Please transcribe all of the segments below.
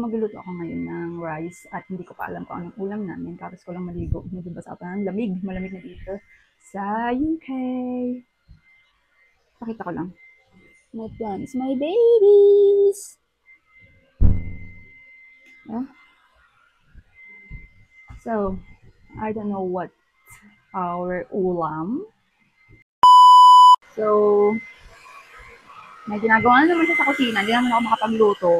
magluluto ako ngayon ng rice at hindi ko pa alam kung anong ulam namin. Tapos ko lang maligo. Medyo basa pa ng lamig. Malamig na dito sa UK. Pakita ko lang. My plants, my babies. Yeah. So, I don't know what our ulam. So, may ginagawa na naman siya sa kusina. Hindi naman ako makapagluto.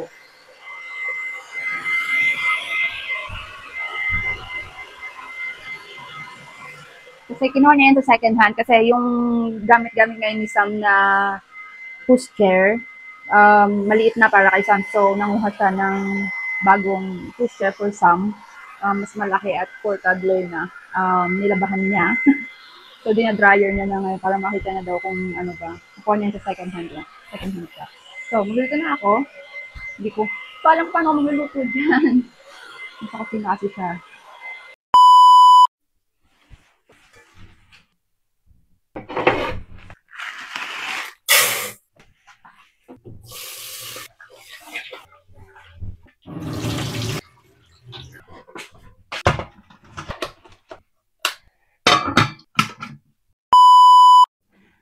Kasi kinuha niya yun sa second hand. Kasi yung gamit-gamit ngayon ni Sam na pushchair, maliit na para kay Sam. So, nanguha siya ng bagong pushchair for Sam. Mas malaki at for toddler na. Nilabahan niya. So, dinadryer niya na ngayon para makita na daw kung ano ba. Kukuha niya sa second hand. Second hand siya. So, magluluto na ako. Hindi ko pa alam paano magluluto dyan. Nasa kusina kasi siya.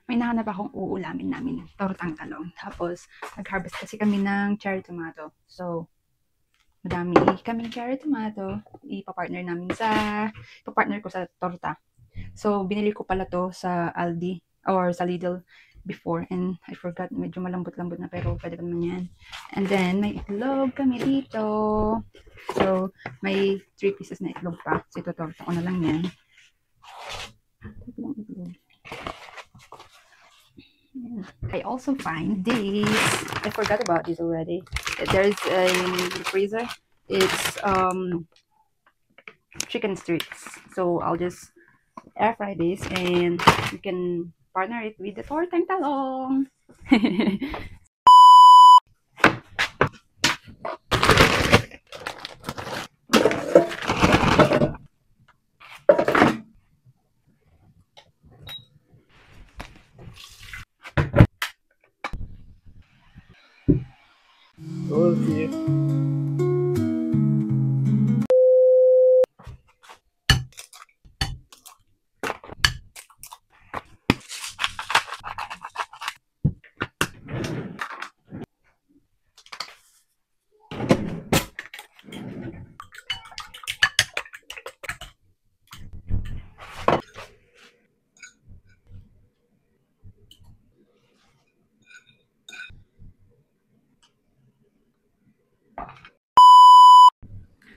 May nahanap akong uulamin namin, tortang talong. Tapos, nag-harvest kasi kami ng cherry tomato. So, madami kaming cherry tomato. Ipapartner ko sa torta. So, binili ko pala to sa Aldi or sa Lidl before. And I forgot, medyo malambot-lambot na pero pwede pa naman yan. And then, may itlog kami dito. So, may 3 pieces na itlog pa. So, ito torta ko na lang yan. I also find this. I forgot about this already. There's a freezer. It's chicken strips. So I'll just air fry this and you can partner it with the tortang talong. Okay.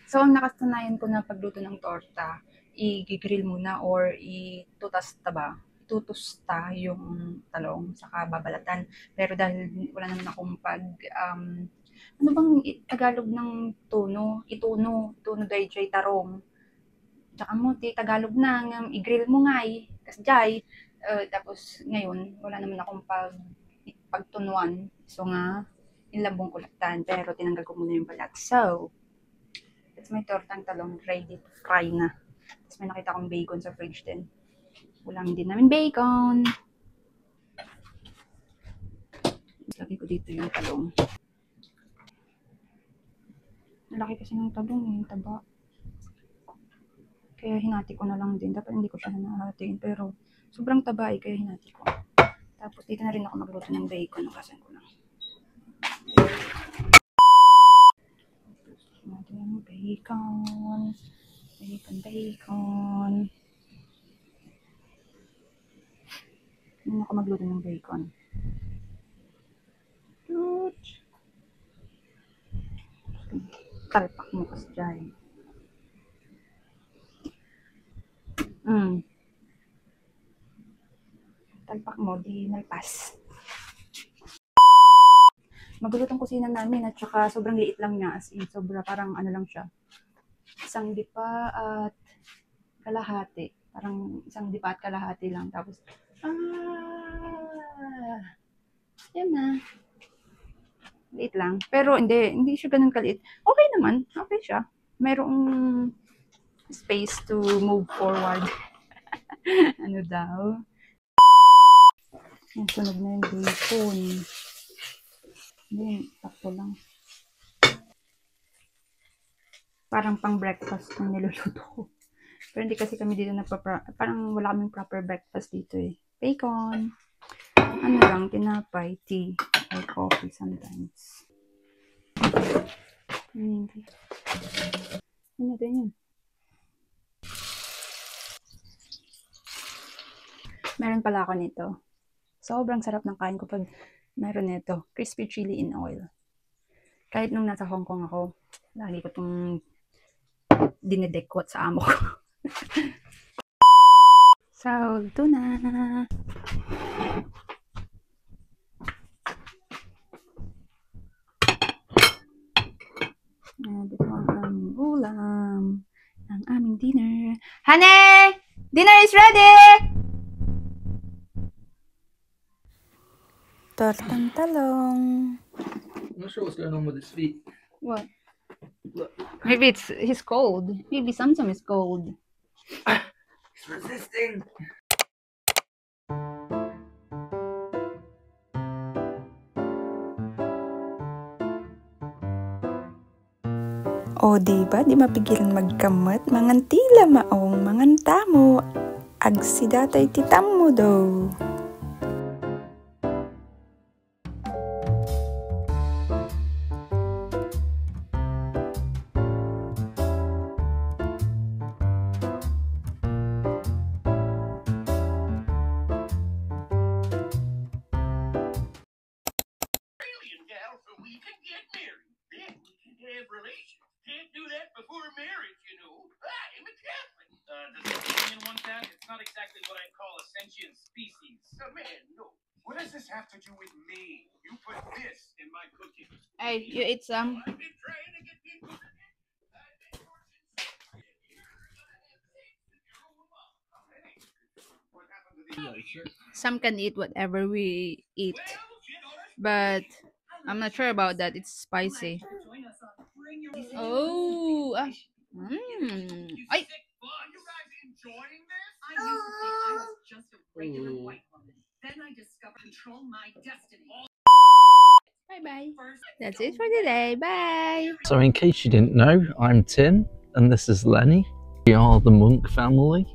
So, ang nakasanayan ko na pagluto ng torta, i-grill muna or itutusta yung talong saka babalatan. Pero dahil wala naman akong ano bang Tagalog ng tuno? Ituno dayjay tarong. Tsaka mo, Tagalog na, i-grill mo nga kasjay. Tapos ngayon, wala naman akong pagtunuan. So nga, inlambong kulatan. Pero tinanggal ko muna yung balat. So, that's my tortang talong ready to fry na. Tapos may nakita akong bacon sa fridge din. Ulam din namin bacon. Lagay ko dito yung talong. Nalaki kasi ng talong yung taba. Kaya hinati ko na lang din. Dapat hindi ko siya hinahatiin. Pero sobrang taba kaya hinati ko. Tapos dito na rin ako magluto ng bacon. Nakasan ko lang. Natin yung bacon. Bacon. Hindi ako magluto ng bacon. Talpak mo kasi dyan. Talpak mo, di nalpas. Magulo tong kusina namin at saka sobrang liit lang niya. As in, sobra parang ano lang siya. Isang dipa at kalahati. Parang isang dipa at kalahati lang. Tapos, yan na. Liit lang. Pero hindi siya ganun kaliit. Okay naman. Okay siya. Mayroong space to move forward. Ano daw? Ang sunog na yung bacon. Hindi, takto lang. Parang pang breakfast yung niluluto ko. Pero hindi kasi kami dito parang wala kaming proper breakfast dito eh. Bacon. Ano lang, tinapay, tea, or coffee sometimes. Ano din yun? Meron pala ako nito. Sobrang sarap ng kain ko pag meron nito. Crispy chili in oil. Kahit nung nasa Hong Kong ako, lagi ko itong dinidekwat sa amo ko. So, ito na. And ito ang aming ulam. Ang aming dinner. Honey! Dinner is ready! Tortang talong. I'm not sure what's going on with his feet. What? Look. Maybe he's cold. Maybe Samsung is cold. He's resisting. O diba, di mapigilan magkamot, mangan tila maong, mangan tamo, agsidatay titam mo daw. Can't do that before marriage, you know. I'm a Catholic. Does the Indian want that? It's not exactly what I'd call a sentient species. Man, no. What does this have to do with me? You put this in my cooking. Hey, you eat some? I've been trying to get people to Some can eat whatever we eat, but I'm not sure about that. It's spicy. Oh, ay. You guys enjoying this? I was just a regular white woman. Then I discovered control my destiny. Bye-bye. That's it for today. Bye. So in case you didn't know, I'm Tim and this is Lenny. We are the Monk family.